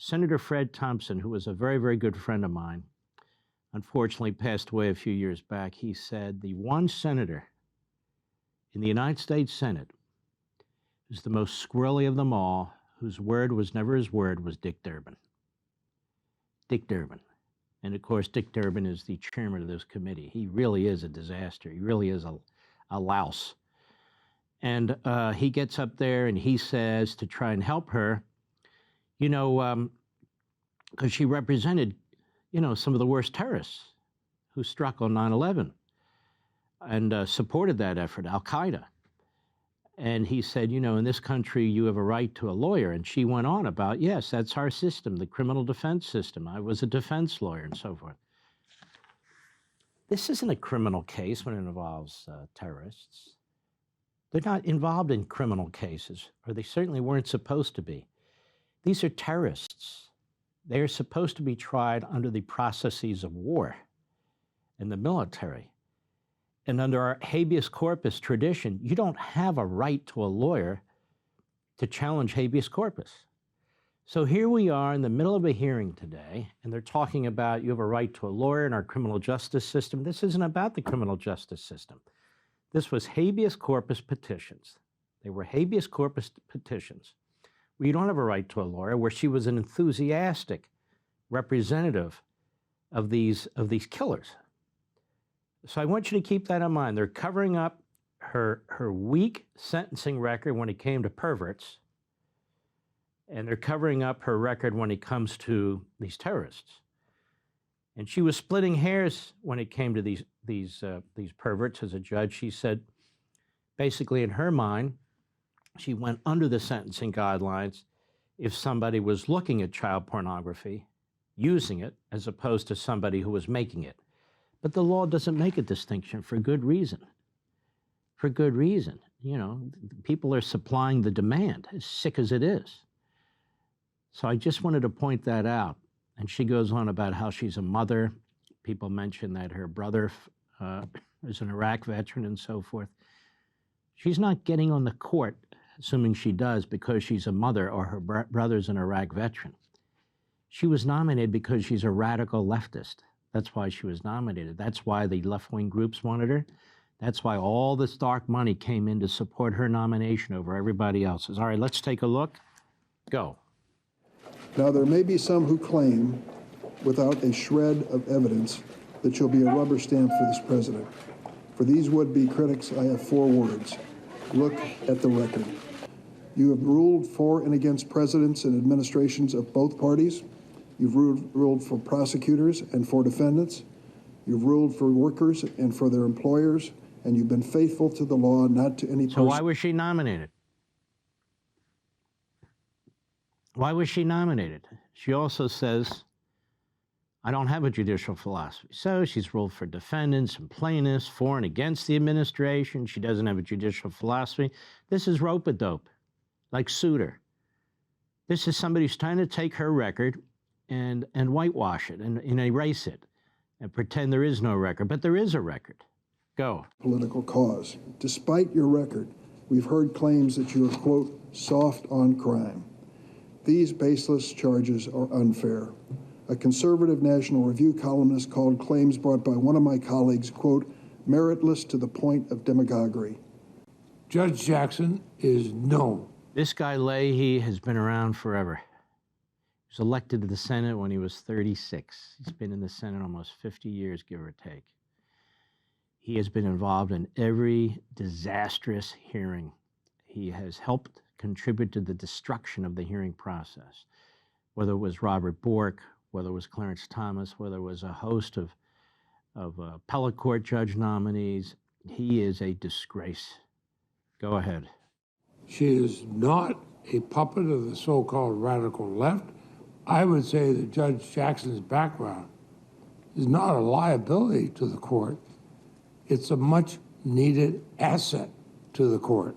Senator Fred Thompson, who was a very, very good friend of mine, unfortunately passed away a few years back. He said the one senator in the United States Senate who's the most squirrely of them all, whose word was never his word, was Dick Durbin. Dick Durbin. And of course, Dick Durbin is the chairman of this committee. He really is a disaster. He really is a louse. And he gets up there and he says, to try and help her, you know, because she represented, you know, some of the worst terrorists who struck on 9/11 and supported that effort, Al-Qaeda. And he said, you know, in this country, you have a right to a lawyer. And she went on about, yes, that's our system, the criminal defense system. I was a defense lawyer and so forth. This isn't a criminal case when it involves terrorists. They're not involved in criminal cases, or they certainly weren't supposed to be. These are terrorists. They are supposed to be tried under the processes of war and the military. And under our habeas corpus tradition, you don't have a right to a lawyer to challenge habeas corpus. So here we are in the middle of a hearing today, and they're talking about you have a right to a lawyer in our criminal justice system. This isn't about the criminal justice system. This was habeas corpus petitions. They were habeas corpus petitions where you don't have a right to a lawyer, where she was an enthusiastic representative of these killers. So I want you to keep that in mind. They're covering up her weak sentencing record when it came to perverts, and they're covering up her record when it comes to these terrorists. And she was splitting hairs when it came to these perverts. As a judge, she said, basically in her mind, she went under the sentencing guidelines if somebody was looking at child pornography, using it, as opposed to somebody who was making it. But the law doesn't make a distinction for good reason. For good reason. You know, people are supplying the demand, as sick as it is. So I just wanted to point that out. And she goes on about how she's a mother. People mention that her brother is an Iraq veteran and so forth. She's not getting on the court, assuming she does, because she's a mother or her brother's an Iraq veteran. She was nominated because she's a radical leftist. That's why she was nominated. That's why the left-wing groups wanted her. That's why all this dark money came in to support her nomination over everybody else's. All right, let's take a look. Go. Now, there may be some who claim, without a shred of evidence, that you'll be a rubber stamp for this president. For these would-be critics, I have 4 words. Look at the record. You have ruled for and against presidents and administrations of both parties. You've ruled for prosecutors and for defendants. You've ruled for workers and for their employers, and you've been faithful to the law, not to any person. So why was she nominated? Why was she nominated? She also says, I don't have a judicial philosophy. So she's ruled for defendants and plaintiffs, for and against the administration. She doesn't have a judicial philosophy. This is rope-a-dope, like Souter. This is somebody who's trying to take her record and whitewash it and erase it and pretend there is no record. But there is a record. Go. Political cause. Despite your record, we've heard claims that you are, quote, soft on crime. These baseless charges are unfair. A conservative National Review columnist called claims brought by one of my colleagues, quote, meritless to the point of demagoguery. Judge Jackson is known. This guy Leahy has been around forever. He was elected to the Senate when he was 36. He's been in the Senate almost 50 years, give or take. He has been involved in every disastrous hearing. He has helped contribute to the destruction of the hearing process, whether it was Robert Bork, whether it was Clarence Thomas, whether it was a host of appellate court judge nominees. He is a disgrace. Go ahead. She is not a puppet of the so-called radical left. I would say that Judge Jackson's background is not a liability to the court. It's a much-needed asset to the court.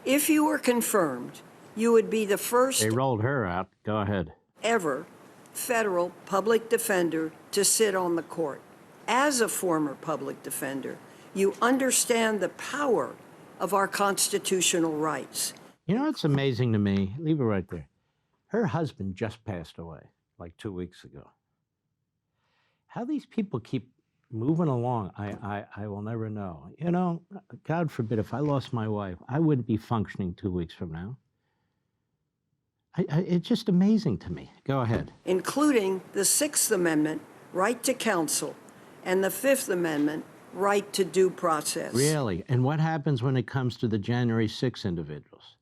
If you were confirmed, you would be the first. They rolled her out. Go ahead. Ever federal public defender to sit on the court. As a former public defender, you understand the power of our constitutional rights. You know what's amazing to me? Leave it right there. Her husband just passed away like 2 weeks ago. How these people keep moving along, I will never know. You know, God forbid, if I lost my wife, I wouldn't be functioning 2 weeks from now. It's just amazing to me. Go ahead. Including the Sixth Amendment, right to counsel, and the Fifth Amendment, right to due process. Really? And what happens when it comes to the January 6 individuals?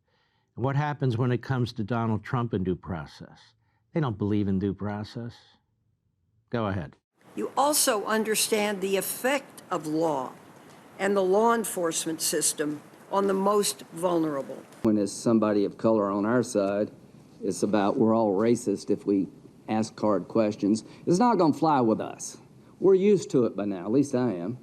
And what happens when it comes to Donald Trump and due process? They don't believe in due process. Go ahead. You also understand the effect of law and the law enforcement system on the most vulnerable. When it's somebody of color on our side, it's about we're all racist if we ask hard questions. It's not going to fly with us. We're used to it by now, at least I am.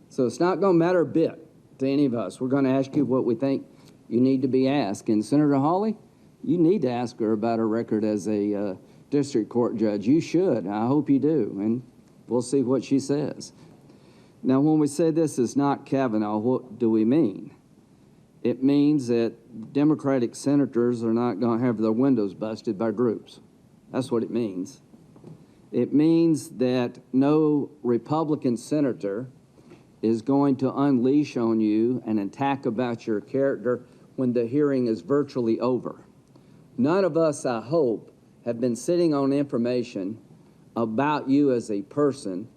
So it's not going to matter a bit to any of us. We're going to ask you what we think you need to be asked. And Senator Hawley, you need to ask her about her record as a district court judge. You should. I hope you do. And we'll see what she says. Now, when we say this is not Kavanaugh, what do we mean? It means that Democratic senators are not going to have their windows busted by groups. That's what it means. It means that no Republican senator is going to unleash on you an attack about your character when the hearing is virtually over. None of us, I hope, have been sitting on information about you as a person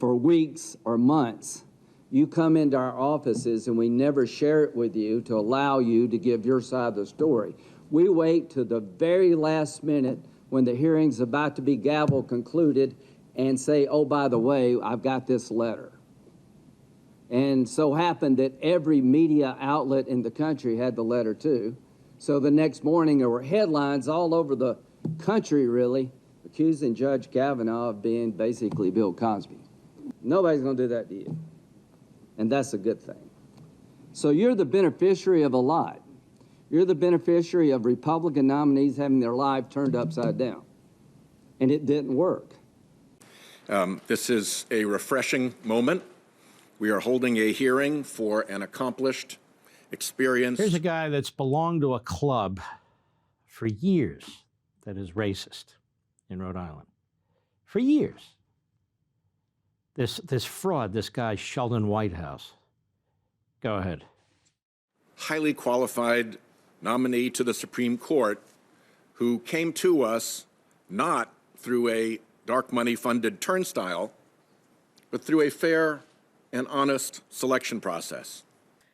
for weeks or months. You come into our offices and we never share it with you to allow you to give your side of the story. We wait to the very last minute when the hearing's about to be gavel concluded and say, oh, by the way, I've got this letter. And so happened that every media outlet in the country had the letter too. So the next morning there were headlines all over the country, really, accusing Judge Kavanaugh of being basically Bill Cosby. Nobody's going to do that to you. And that's a good thing. So you're the beneficiary of a lot. You're the beneficiary of Republican nominees having their life turned upside down. And it didn't work. This is a refreshing moment. We are holding a hearing for an accomplished, experienced... Here's a guy that's belonged to a club for years that is racist in Rhode Island. For years. This fraud, this guy, Sheldon Whitehouse. Go ahead. highly qualified nominee to the Supreme Court who came to us not through a dark money funded turnstile, but through a fair and honest selection process.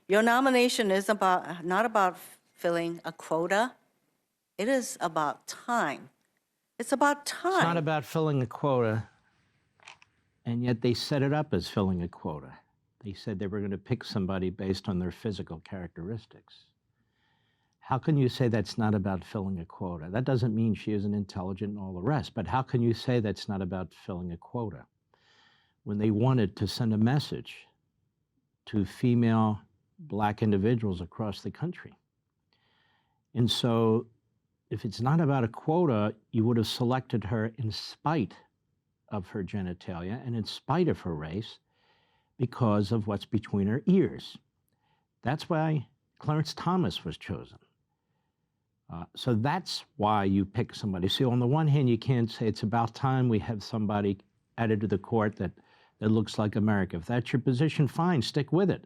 Your nomination is not about filling a quota. It is about time. It's about time. It's not about filling a quota, and yet they set it up as filling a quota. They said they were going to pick somebody based on their physical characteristics. How can you say that's not about filling a quota? That doesn't mean she isn't intelligent and all the rest, but how can you say that's not about filling a quota when they wanted to send a message to female Black individuals across the country? And so if it's not about a quota, you would have selected her in spite of her genitalia and in spite of her race because of what's between her ears. That's why Clarence Thomas was chosen. So that's why you pick somebody. See, on the one hand, you can't say it's about time we have somebody added to the court that looks like America. If that's your position, fine, stick with it.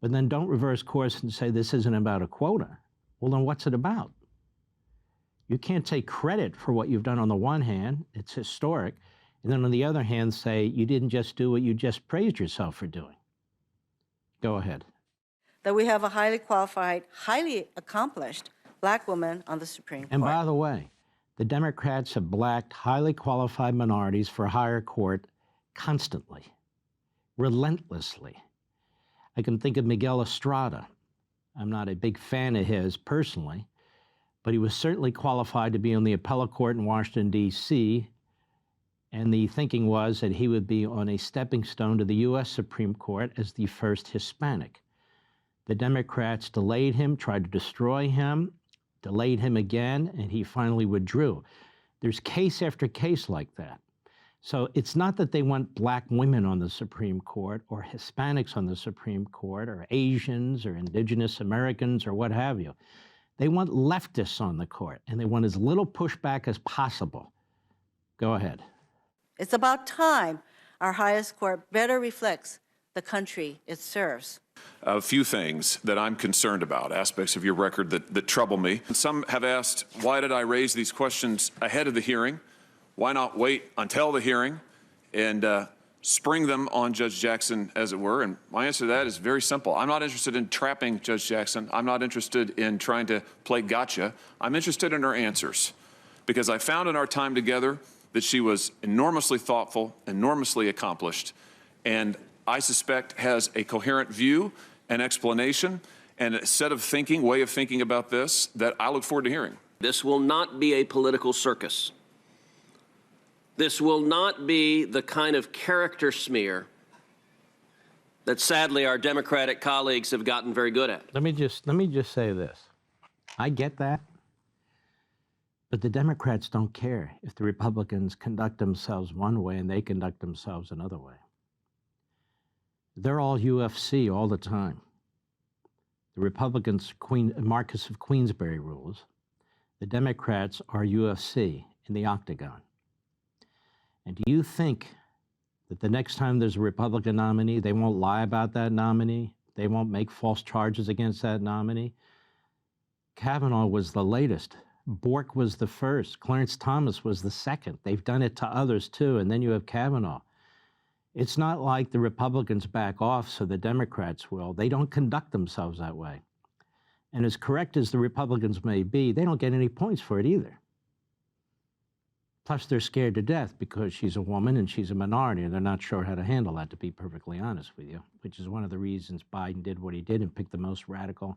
But then don't reverse course and say this isn't about a quota. Well, then what's it about? You can't take credit for what you've done on the one hand, it's historic, and then on the other hand say you didn't just do what you just praised yourself for doing. Go ahead. That we have a highly qualified, highly accomplished Black woman on the Supreme Court. And by the way, the Democrats have blacked highly qualified minorities for higher court constantly, relentlessly. I can think of Miguel Estrada. I'm not a big fan of his personally, but he was certainly qualified to be on the appellate court in Washington, D.C., and the thinking was that he would be on a stepping stone to the U.S. Supreme Court as the first Hispanic. The Democrats delayed him, tried to destroy him, delayed him again, and he finally withdrew. There's case after case like that. So it's not that they want Black women on the Supreme Court or Hispanics on the Supreme Court or Asians or Indigenous Americans or what have you. They want leftists on the court, and they want as little pushback as possible. Go ahead. It's about time our highest court better reflects the country it serves. A few things that I'm concerned about, aspects of your record that trouble me. Some have asked, why did I raise these questions ahead of the hearing? Why not wait until the hearing and spring them on Judge Jackson, as it were? And my answer to that is very simple. I'm not interested in trapping Judge Jackson. I'm not interested in trying to play gotcha. I'm interested in her answers, because I found in our time together that she was enormously thoughtful, enormously accomplished, and I suspect has a coherent view and explanation and a set of thinking, way of thinking about this that I look forward to hearing. This will not be a political circus. This will not be the kind of character smear that sadly our Democratic colleagues have gotten very good at. Let me just say this. I get that, but the Democrats don't care if the Republicans conduct themselves one way and they conduct themselves another way. They're all UFC all the time. The Republicans, Marcus of Queensberry rules. The Democrats are UFC in the octagon. And do you think that the next time there's a Republican nominee, they won't lie about that nominee? They won't make false charges against that nominee? Kavanaugh was the latest. Bork was the first. Clarence Thomas was the second. They've done it to others too, and then you have Kavanaugh. It's not like the Republicans back off so the Democrats will. They don't conduct themselves that way. And as correct as the Republicans may be, they don't get any points for it either. Plus, they're scared to death because she's a woman and she's a minority, and they're not sure how to handle that, to be perfectly honest with you, which is one of the reasons Biden did what he did and picked the most radical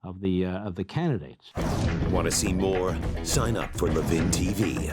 of the candidates. Want to see more? Sign up for Levin TV.